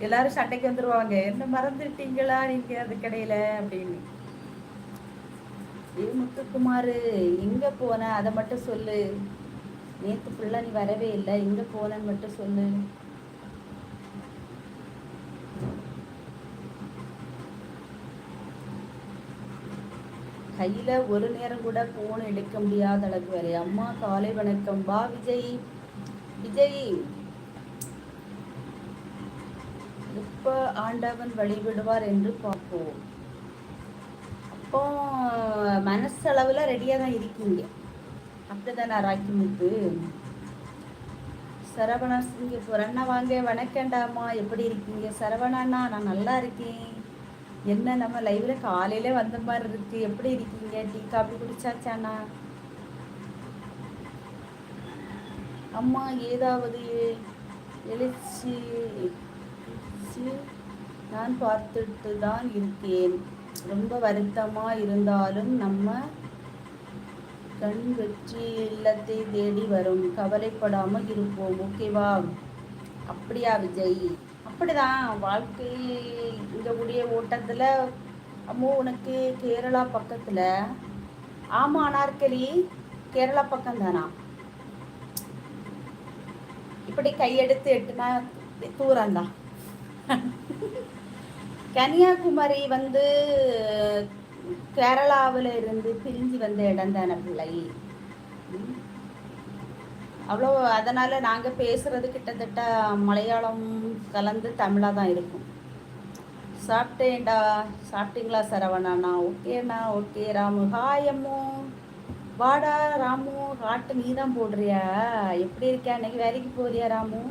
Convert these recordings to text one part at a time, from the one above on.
எல்லாரும் சண்டைக்கு வந்துருவாங்க, என்ன மறந்துட்டீங்களா நீங்க அது கடையில அப்படின்னு. ஏ முத்துக்குமாரு, எங்க போன அதை மட்டும் சொல்லு. நேத்து ஃபுல்லா நீ வரவே இல்லை, எங்க போனன்னு மட்டும் சொல்லு. கையில ஒரு நேரம் கூட போன் எடுக்க முடியாத அளவுக்கு வேலை. அம்மா காலை வணக்கம். வா விஜய். விஜய், எப்ப ஆண்டவன் வழிவிடுவார் என்று பார்ப்போம். அப்போ மனசளவுல ரெடியா தான் இருக்கீங்க, அப்படிதானே ராக்கி முத்து? சரவணா சிங்கப்பூர் அண்ணா வாங்க. வணக்கண்டாமா, எப்படி இருக்கீங்க? சரவணாண்ணா, நான் நல்லா இருக்கேன். என்ன நம்ம லைவ்ல காலையில வந்த மாதிரி இருக்கு, எப்படி இருக்கீங்க? டீ காபி குடிச்சாச்சாண்ணா? அம்மா ஏதாவது எழுச்சி நான் பார்த்துட்டு தான் இருக்கேன். ரொம்ப வருத்தமா இருந்தாலும் நம்ம கண் வெற்றி இல்லத்தை தேடி வரும், கவலைப்படாம இருப்போம், ஓகேவா? அப்படியா விஜய்? அப்படிதான் வாழ்க்கை. இங்க கூடிய ஓட்டத்துல அம்மோ உனக்கு கேரளா பக்கத்துல. ஆமா அனார்கலி, கேரளா பக்கம் தானா? இப்படி கையெடுத்து எட்டுனா தூரம் தான். கன்னியாகுமரி வந்து கேரளாவில் இருந்து பிரிஞ்சு வந்த இடம் தானே பிள்ளை. அவ்வளோ, அதனால நாங்கள் பேசுறது கிட்டத்தட்ட மலையாளம் கலந்து தமிழாக தான் இருக்கும். சாப்பிட்டேன்டா. சாப்பிட்டீங்களா சரவணாண்ணா? ஓகேண்ணா. ஓகே ராமு. ஹாய் அம்மு, வாடா ராமு. ஹாட்டு நீ தான் போடுறியா? எப்படி இருக்க? அன்னைக்கு வேலைக்கு போறியா ராமு?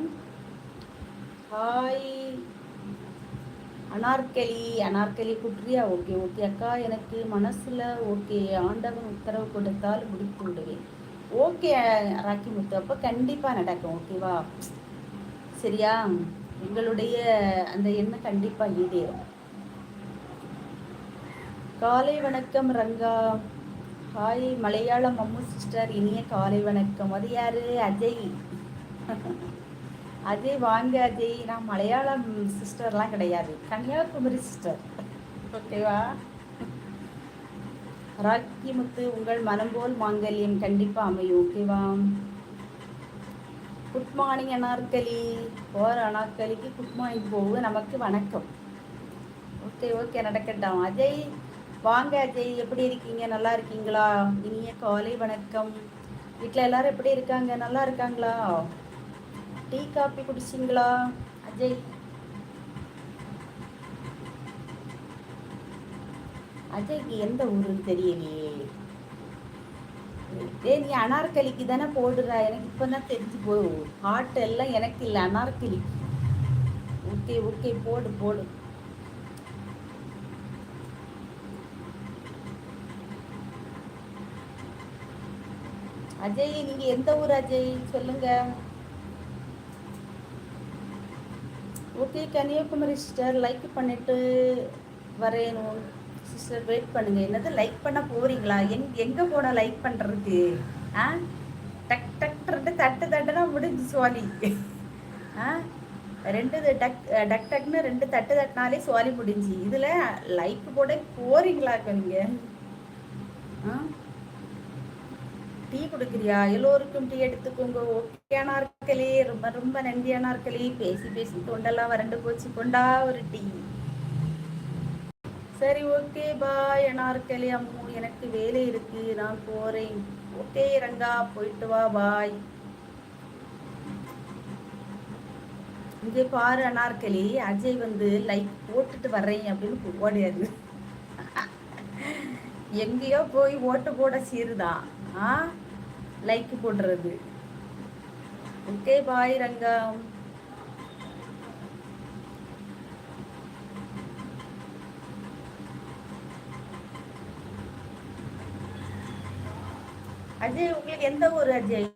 ஹாய் அனார்கலி. அனார்கலி குட்ரியா? ஓகே ஓகே அக்கா, எனக்கு மனசுல ஓகே, ஆண்டவன் உத்தரவு கொடுத்தால் முடித்து விடுவேன். ஓகே ராக்கி முத்து, அப்போ கண்டிப்பாக நடக்கும், ஓகேவா? சரியா? எங்களுடைய அந்த எண்ணம் கண்டிப்பாக ஈடேறும். காலை வணக்கம் ரங்கா. ஹாய் மலையாளம் அம்மு சிஸ்டர், இனிய காலை வணக்கம். அது யாரு? அஜய். அஜய் வாங்க அஜய். நான் மலையாளம் சிஸ்டர்லாம் கிடையாது, கன்னியாகுமரி சிஸ்டர், ஓகேவா? ராக்கி முத்து, உங்கள் மனம் போல் மாங்கல்யம் கண்டிப்பாக அமையும், ஓகேவா? Good morning Anarkali. போகிற அனார்கலிக்கு குட் மார்னிங் போகு, நமக்கு வணக்கம். ஓகே ஓகே நடக்கட்டும். அஜய் வாங்க அஜய், எப்படி இருக்கீங்க? நல்லா இருக்கீங்களா? இனிய காலை வணக்கம். வீட்டில் எல்லாரும் எப்படி இருக்காங்க? நல்லா இருக்காங்களா? டீ காப்பி குடிச்சிங்களா அஜய்? அஜய்க்கு எந்த ஊருன்னு தெரியலையே. நீ அனார்கலிக்கு தானே போடுற, எனக்கு இப்போ தான் தெரிஞ்சு போ. ஹார்ட் எல்லாம் எனக்கு இல்லை, அனார்கலி. ஓகே ஓகே போடு போடு. அஜய் நீங்க எந்த ஊர் அஜய் சொல்லுங்க. ஓகே கன்னியாகுமரி சிஸ்டர், லைக் பண்ணிட்டு வரேனும் சிஸ்டர், வெயிட் பண்ணுங்க. என்னது லைக் பண்ண போறீங்களா? எங்க போனா லைக் பண்றதுக்கு? ஆ டக் டக் ரெண்டு தட்டு தட்டுனா முடிஞ்சு சுவாலி. ஆ ரெண்டு டக் டக் டக்னு ரெண்டு தட்டு தட்டினாலே சுவாலி முடிஞ்சு. இதுல லைக் போட போறீங்களாக்க நீங்க? ஆ டீ கொடுக்குறியா? எல்லோருக்கும் டீ எடுத்துக்கோங்க, ஓகே அனார்கலி. ரொம்ப ரொம்ப நன்றி அனார்கலி. பேசி பேசி தொண்டெல்லாம் வறண்டு போச்சு, கொண்டா ஒரு டீ. சரி ஓகே பாய் அனார்கலி அம்மு, எனக்கு வேலை இருக்கு, நான் போறேன். ஓகே ரங்கா, போயிட்டு வா, பாய். இங்கே பாரு அனார்கலி, அஜய் வந்து லைக் போட்டுட்டு வர்றேன் அப்படின்னு ஓடியாது. எங்கேயோ போய் ஓட்டு போட சீருதான். ஆ லைக் போடுறது. Okay bye Ranga. அஜய் உங்களுக்கு எந்த ஊர் அஜய்?